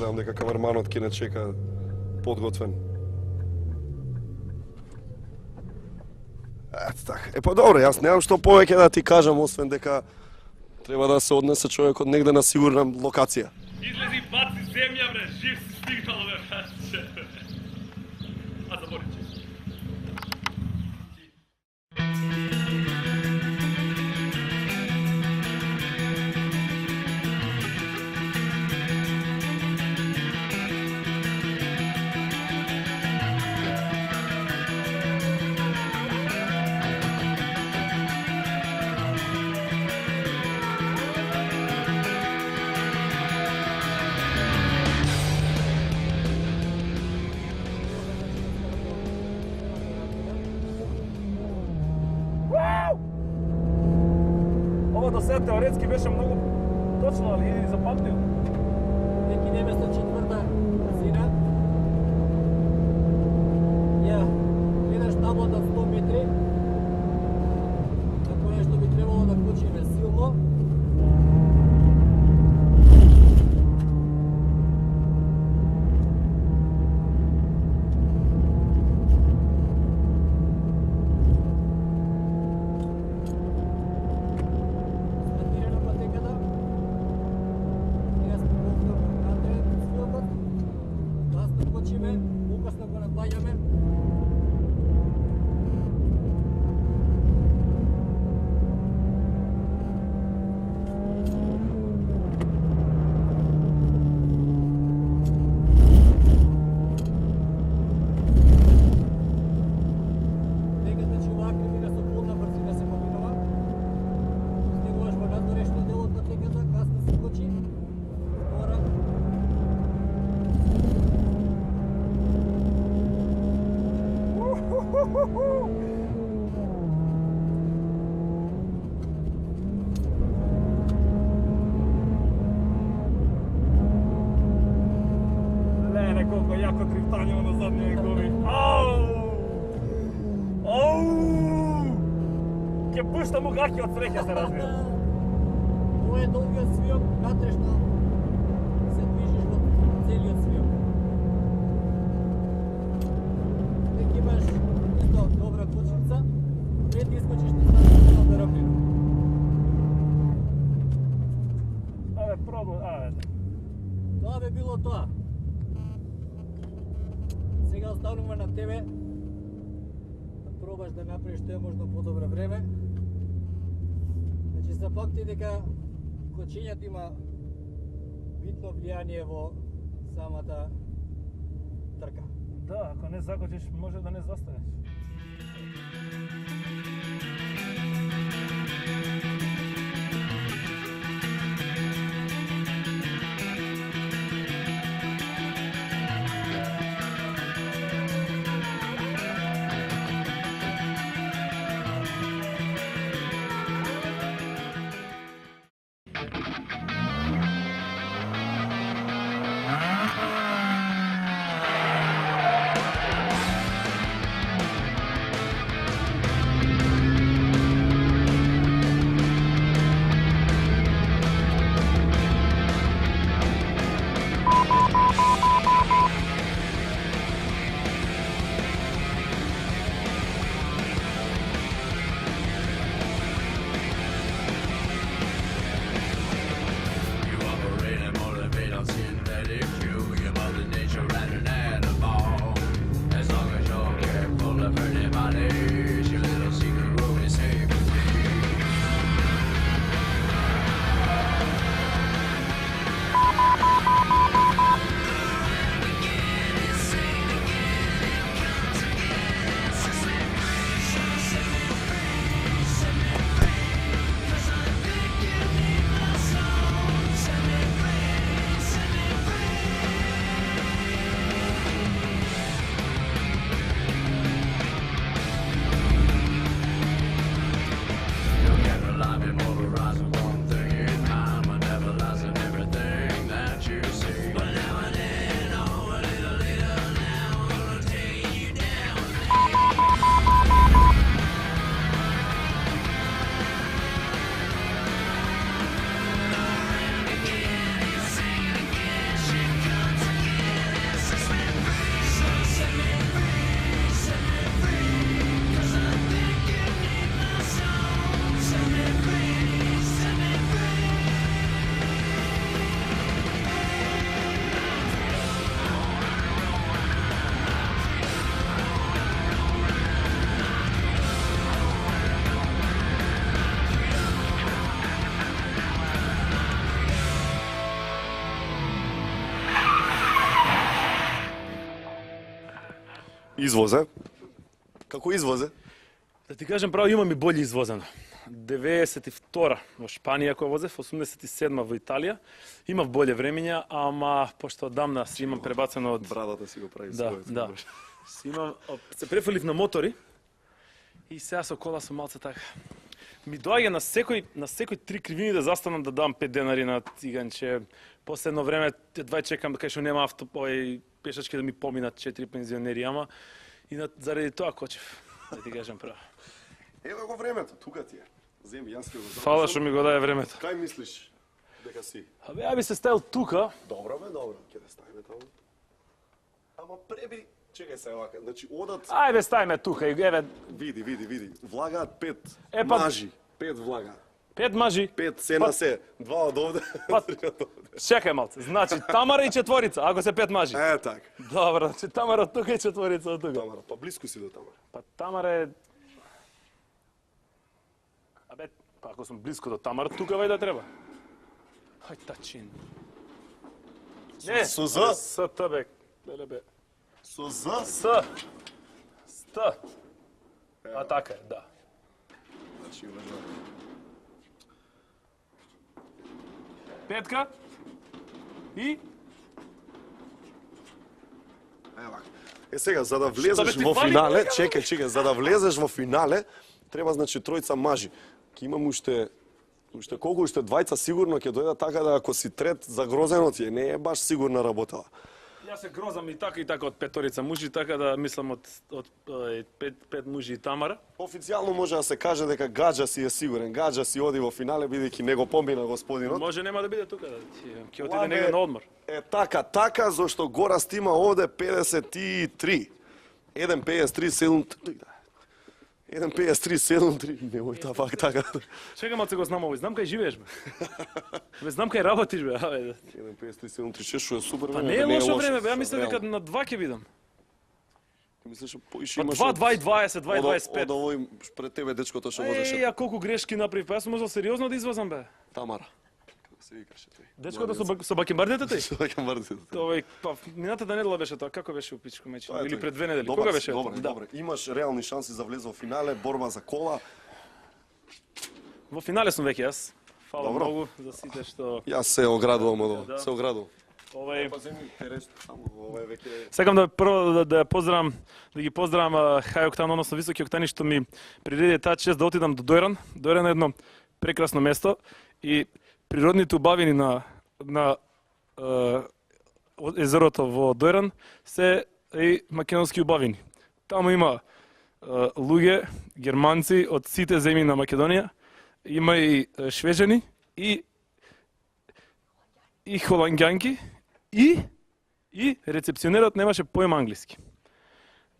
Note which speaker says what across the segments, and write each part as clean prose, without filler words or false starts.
Speaker 1: знам дека камерманот ќе не чека подготвен. Ето така. Па добро, јас немам што повеќе да ти кажам, освен дека треба да се однесе човекот негде на сигурна локација.
Speaker 2: Излези, баци земја, бре, жив си стигнал, бре, братче. А забори че. Ова до сега теоретски беше многу точно, али запамтил.
Speaker 3: Neki ideme sa četvrta brzina. Ja, gledaš tablot od 100 metri. Tako nešto bi trebalo da kočime silno. Asfaltirana patekada. Сега сме повторно натре силот. Гасно kočime, ukasno го nadlađame. Нека значи овакви мира со полна брзина се поминува. Стигуваш во надворешно дел од патеката, гасно се кочи. Мора.
Speaker 2: Леле, колко јако дрифтање на задниот гови. Ау! Ау! Ќе пуштам у гаки од среќа се разбира.
Speaker 3: Ова е долгиот свиок, натрешно се движиш во целиот свиок. Дека имаш исто добра кочница, пред да искочиш на станција на равнину.
Speaker 2: Абе, пробам,
Speaker 3: Тоа бе било тоа. Сега оставнува на тебе да пробаш да направиш што е можно подобро време. Значи запамти дека кочењето има битно влијание во самата трка.
Speaker 2: Да, ако не закочиш, може да не застанеш.
Speaker 1: Извозе. Како извозе?
Speaker 2: Да ти кажем право, имам и болje извозено. 92 во Шпанија кој возев, 87 во Италија. Имав болje времења, ама пошто одамна си имам пребацено од...
Speaker 1: Брадата си го прави
Speaker 2: Да,
Speaker 1: својот.
Speaker 2: да. Си имам, се префрлив на мотори и сега со кола сум малце така. Ми доаѓа на секој 3 кривини да застанам да дам 5 денари на циганче. После едно време едва чекам кај што нема пешачки да ми поминат 4 пензионери, ама и заради тоа кочев, да ти кажам право.
Speaker 1: Еве го времето, тука ти е. Земи, јас ќе го запишам.
Speaker 2: Фала што ми го даде времето.
Speaker 1: Кај мислиш дека си?
Speaker 2: Абе, ја би се ставил тука.
Speaker 1: Добро бе, добро. Ќе да ставиме таму. Ама преби, чекај се вака. Значи одат,
Speaker 2: Ајде, ставиме тука и еве
Speaker 1: види. Влагаат 5
Speaker 2: Е, па-
Speaker 1: мажи. 5 влагаат.
Speaker 2: 5 мажи.
Speaker 1: 5 се на се. 2 од овде.
Speaker 2: Па-
Speaker 1: 3 од овде.
Speaker 2: Чекај малце. Значи Тамара и четворица, ако се 5 мажи.
Speaker 1: Е, така.
Speaker 2: Добро, значи Тамара од тука и четворица од тука.
Speaker 1: Тамара, па блиску си до Тамара.
Speaker 2: Па Тамара е... Абе, па ако сум близко до Тамара, тука вај да треба. Хај тачин. Не,
Speaker 1: Со З?
Speaker 2: С Т бе. Леле бе.
Speaker 1: Со З?
Speaker 2: С. Ст. А така е, да.
Speaker 1: Значи, уважаемо.
Speaker 2: Петка. И...
Speaker 1: Вака. Е сега, за да влезеш
Speaker 2: ти
Speaker 1: во
Speaker 2: фали,
Speaker 1: финале,
Speaker 2: бе,
Speaker 1: чекај, за да влезеш во финале, треба значи тројца мажи. Ќе имам уште колку, уште двајца сигурно ќе дојдат, така да ако си трет, загрозено ти е, не е баш сигурна работа.
Speaker 2: Јас се грозам и така од петорица мужи, така да мислам од пет мужи и Тамара.
Speaker 1: Официјално може да се каже дека Гаджа си е сигурен. Гаджа си оди во финале бидејќи не го помина господинот.
Speaker 2: Може нема да биде тука, да ќе отиде
Speaker 1: Лабе,
Speaker 2: негде на одмор.
Speaker 1: Е така, зашто Гораст има овде 53. 1.53.73. 1.53.73. Немој пак така.
Speaker 2: Чекам малце го знам овој, знам кај живееш бе. Бе знам кај работиш бе, абе.
Speaker 1: 1.53.73, што е супер
Speaker 2: Па
Speaker 1: време.
Speaker 2: не е лошо време бе, ја
Speaker 1: реално.
Speaker 2: мислев дека на 2 ќе бидам.
Speaker 1: Мислиш, поише
Speaker 2: Па
Speaker 1: имаш
Speaker 2: 2,
Speaker 1: од-
Speaker 2: 2.20,
Speaker 1: од
Speaker 2: 2.25.
Speaker 1: овој пред тебе дечкото што
Speaker 2: Еј,
Speaker 1: возеше.
Speaker 2: ја колку грешки направив, па јас сум можел сериозно да извозам бе.
Speaker 1: Тамара. Како се викаше тој?
Speaker 2: Дечкото со бакенбардите тој?
Speaker 1: Што ќе мрдите?
Speaker 2: Овој, па минатата недела беше тоа, како беше у пичко меч?
Speaker 1: Тоа е
Speaker 2: Или
Speaker 1: тој.
Speaker 2: пред 2 недели?
Speaker 1: Добар
Speaker 2: Кога
Speaker 1: си,
Speaker 2: беше?
Speaker 1: Добре,
Speaker 2: Да.
Speaker 1: добре. Имаш реални шанси за влез во финале, борба за кола.
Speaker 2: Во финале сум веќе јас. Фала
Speaker 1: Добро.
Speaker 2: многу за сите што
Speaker 1: Јас се оградувам од ова.
Speaker 2: Да.
Speaker 1: Се оградувам.
Speaker 2: овој
Speaker 1: Па земи терес само ова е веќе
Speaker 2: Сакам да прво да поздравам, да ги поздравам Хај Октан, односно Високи Октани што ми приреди таа чест да отидам до Дојран. Дојран е едно прекрасно место и природните убавини на езерото во Дојран се и македонски убавини. Таму има луѓе, германци од сите земји на Македонија, има и швеđани и холанѓанки и рецепционерот немаше поема англиски.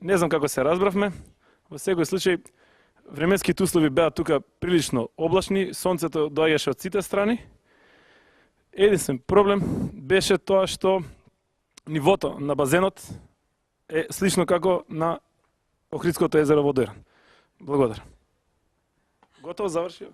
Speaker 2: Не знам како се разбравме, во секој случај временските услови беа тука прилично облачни, сонцето доаѓаше од сите страни. Единствен проблем беше тоа што нивото на базенот е слично како на Охридското езеро во Дојран. Благодарам. Готово, завршио.